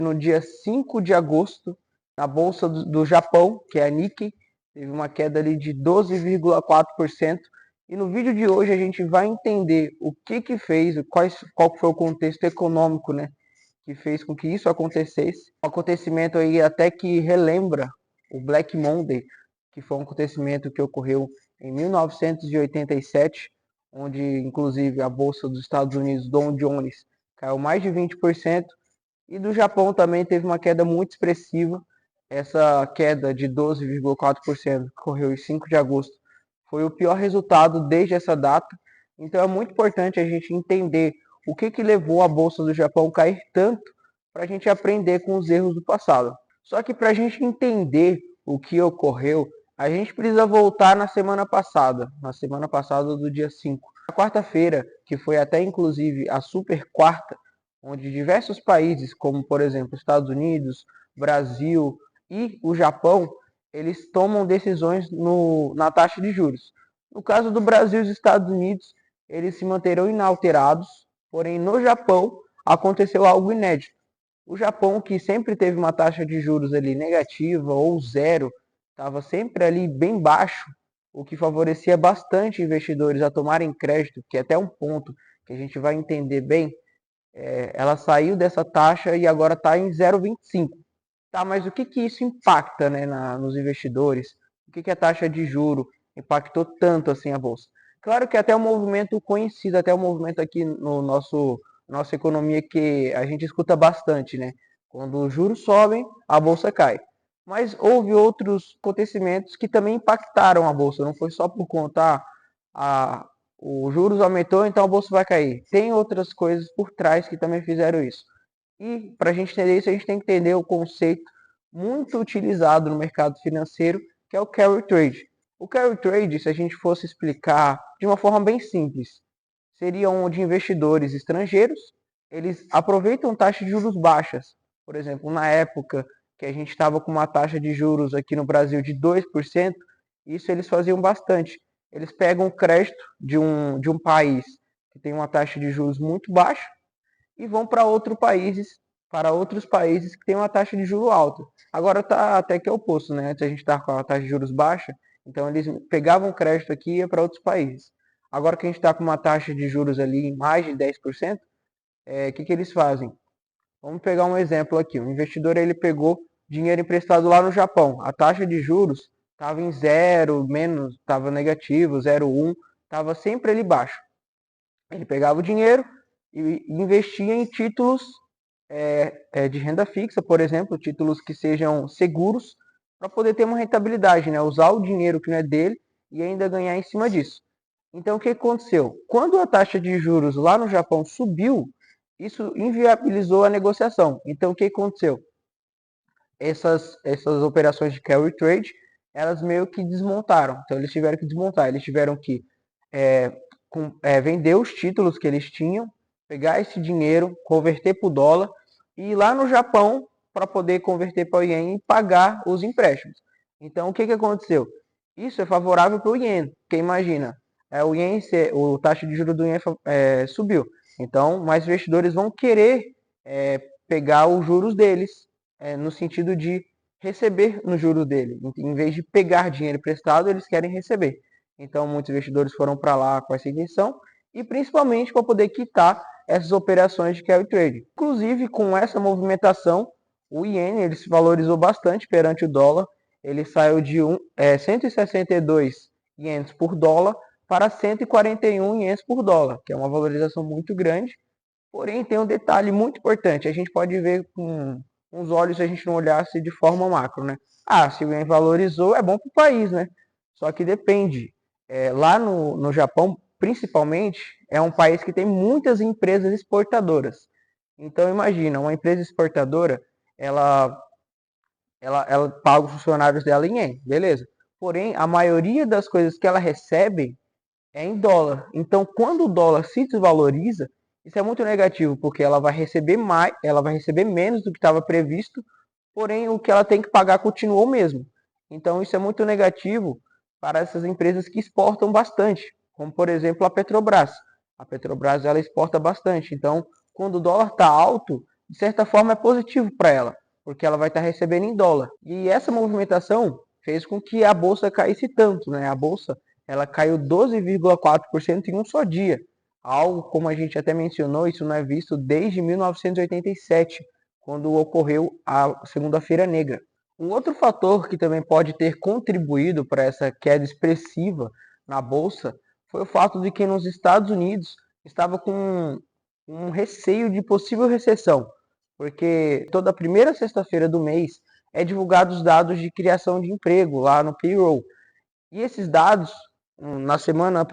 No dia 5 de agosto, na bolsa do Japão, que é a Nikkei, teve uma queda ali de 12,4%. E no vídeo de hoje a gente vai entender o que fez, qual foi o contexto econômico, né, que fez com que isso acontecesse. Um acontecimento aí até que relembra o Black Monday, que foi um acontecimento que ocorreu em 1987, onde inclusive a bolsa dos Estados Unidos, Dow Jones, caiu mais de 20%. E do Japão também teve uma queda muito expressiva. Essa queda de 12,4% que ocorreu em 5 de agosto foi o pior resultado desde essa data. Então é muito importante a gente entender o que levou a Bolsa do Japão a cair tanto para a gente aprender com os erros do passado. Só que para a gente entender o que ocorreu, a gente precisa voltar na semana passada do dia 5. Na quarta-feira, que foi até inclusive a super quarta, onde diversos países, como por exemplo Estados Unidos, Brasil e o Japão, eles tomam decisões na taxa de juros. No caso do Brasil e dos Estados Unidos, eles se manterão inalterados, porém no Japão aconteceu algo inédito. O Japão, que sempre teve uma taxa de juros ali negativa ou zero, estava sempre ali bem baixo, o que favorecia bastante investidores a tomarem crédito, que é até um ponto que a gente vai entender bem. Ela saiu dessa taxa e agora está em 0,25. Tá, mas o que isso impacta, né, nos investidores? O que a taxa de juro impactou tanto assim a bolsa? Claro que até um movimento conhecido, até um movimento aqui no nossa economia que a gente escuta bastante, né? Quando os juros sobem, a bolsa cai. Mas houve outros acontecimentos que também impactaram a bolsa. Não foi só por conta os juros aumentou, então a bolsa vai cair. Tem outras coisas por trás que também fizeram isso. E para a gente entender isso, a gente tem que entender o conceito muito utilizado no mercado financeiro, que é o carry trade. O carry trade, se a gente fosse explicar de uma forma bem simples, seria onde investidores estrangeiros, eles aproveitam taxas de juros baixas. Por exemplo, na época que a gente estava com uma taxa de juros aqui no Brasil de 2%, isso eles faziam bastante. Eles pegam o crédito de um país que tem uma taxa de juros muito baixa e vão para outros países que têm uma taxa de juros alta. Agora está até que é o oposto, né? Antes a gente estava com a taxa de juros baixa, então eles pegavam crédito aqui e ia para outros países. Agora que a gente está com uma taxa de juros ali em mais de 10%, que eles fazem? Vamos pegar um exemplo aqui. O investidor ele pegou dinheiro emprestado lá no Japão. A taxa de juros estava em zero, menos, estava negativo, 0,1, estava sempre ali baixo. Ele pegava o dinheiro e investia em títulos de renda fixa, por exemplo, títulos que sejam seguros, para poder ter uma rentabilidade, né? Usar o dinheiro que não é dele e ainda ganhar em cima disso. Então, o que aconteceu? Quando a taxa de juros lá no Japão subiu, isso inviabilizou a negociação. Então, o que aconteceu? Essas operações de carry trade, elas meio que desmontaram. Então, eles tiveram que desmontar. Eles tiveram que vender os títulos que eles tinham, pegar esse dinheiro, converter para o dólar e ir lá no Japão para poder converter para o iene e pagar os empréstimos. Então, o que aconteceu? Isso é favorável para o iene, porque imagina, o iene, o taxa de juros do iene subiu. Então, mais investidores vão querer pegar os juros deles, no sentido de receber no juro dele. Em vez de pegar dinheiro emprestado, eles querem receber. Então, muitos investidores foram para lá com essa intenção e principalmente para poder quitar essas operações de carry trade. Inclusive, com essa movimentação, o iene ele se valorizou bastante perante o dólar. Ele saiu de 162 ienes por dólar para 141 ienes por dólar, que é uma valorização muito grande. Porém, tem um detalhe muito importante. A gente pode ver com os olhos se a gente não olhasse de forma macro, né? Se o iene valorizou, é bom para o país, né? Só que depende. Lá no Japão, principalmente, é um país que tem muitas empresas exportadoras. Então, imagina, uma empresa exportadora, ela paga os funcionários dela em ien, beleza. Porém, a maioria das coisas que ela recebe é em dólar. Então, quando o dólar se desvaloriza, isso é muito negativo, porque ela vai receber mais, ela vai receber menos do que estava previsto, porém o que ela tem que pagar continuou o mesmo. Então, isso é muito negativo para essas empresas que exportam bastante, como por exemplo a Petrobras. A Petrobras ela exporta bastante. Então, quando o dólar está alto, de certa forma é positivo para ela, porque ela vai estar recebendo em dólar. E essa movimentação fez com que a bolsa caísse tanto, né? A bolsa ela caiu 12,4% em um só dia. Algo, como a gente até mencionou, isso não é visto desde 1987, quando ocorreu a Segunda-feira Negra. Um outro fator que também pode ter contribuído para essa queda expressiva na bolsa foi o fato de que nos Estados Unidos estava com um receio de possível recessão, porque toda primeira sexta-feira do mês é divulgados os dados de criação de emprego lá no payroll. E esses dados, na semana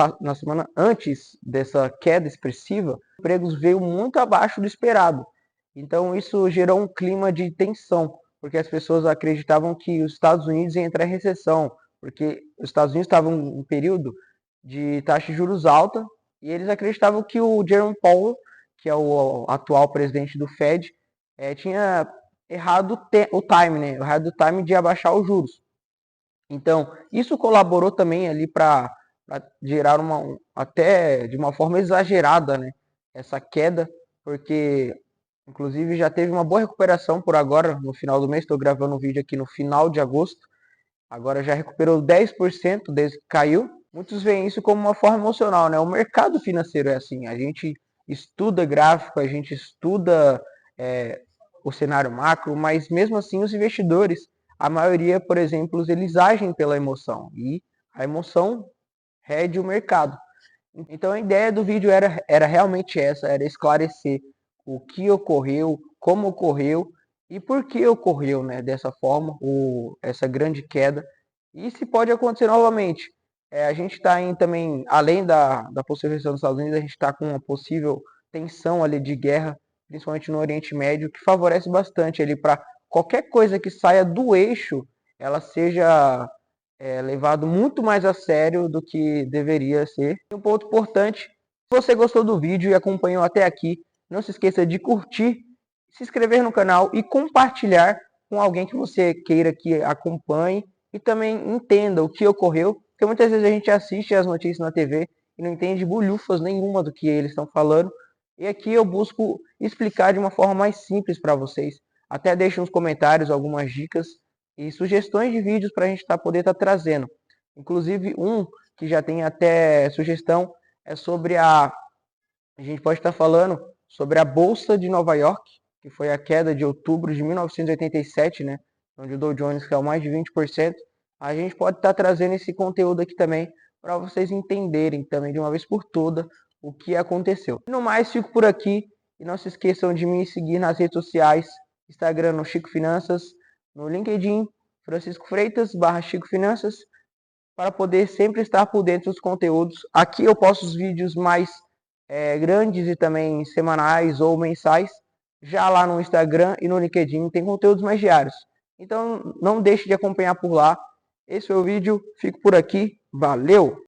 antes dessa queda expressiva, os empregos veio muito abaixo do esperado. Então isso gerou um clima de tensão, porque as pessoas acreditavam que os Estados Unidos iam entrar em recessão, porque os Estados Unidos estavam em um período de taxa de juros alta, e eles acreditavam que o Jerome Powell, que é o atual presidente do Fed, tinha errado o time, né? Errado o time de abaixar os juros. Então, isso colaborou também ali para gerar até de uma forma exagerada, né, essa queda, porque inclusive já teve uma boa recuperação por agora, no final do mês, estou gravando um vídeo aqui no final de agosto, agora já recuperou 10% desde que caiu. Muitos veem isso como uma forma emocional, né? O mercado financeiro é assim, a gente estuda gráfico, a gente estuda o cenário macro, mas mesmo assim os investidores, a maioria, por exemplo, eles agem pela emoção e a emoção rege o mercado. Então a ideia do vídeo era realmente essa, era esclarecer o que ocorreu, como ocorreu e por que ocorreu, né, dessa forma, essa grande queda. E se pode acontecer novamente. A gente está também, além da possível recessão dos Estados Unidos, a gente está com uma possível tensão ali de guerra, principalmente no Oriente Médio, que favorece bastante ali para qualquer coisa que saia do eixo, ela seja levado muito mais a sério do que deveria ser. E um ponto importante, se você gostou do vídeo e acompanhou até aqui, não se esqueça de curtir, se inscrever no canal e compartilhar com alguém que você queira que acompanhe e também entenda o que ocorreu, porque muitas vezes a gente assiste as notícias na TV e não entende bulhufas nenhuma do que eles estão falando. E aqui eu busco explicar de uma forma mais simples para vocês. Até deixe nos comentários algumas dicas e sugestões de vídeos para a gente poder estar trazendo. Inclusive um que já tem até sugestão é sobre a gente pode estar falando sobre a Bolsa de Nova York, que foi a queda de outubro de 1987, né, onde o Dow Jones caiu mais de 20%. A gente pode estar trazendo esse conteúdo aqui também para vocês entenderem também de uma vez por toda o que aconteceu. No mais, fico por aqui e não se esqueçam de me seguir nas redes sociais, Instagram no Chico Finanças, no LinkedIn, Francisco Freitas, /Chico Finanças, para poder sempre estar por dentro dos conteúdos. Aqui eu posto os vídeos mais grandes e também semanais ou mensais. Já lá no Instagram e no LinkedIn tem conteúdos mais diários. Então não deixe de acompanhar por lá. Esse foi o vídeo, fico por aqui, valeu!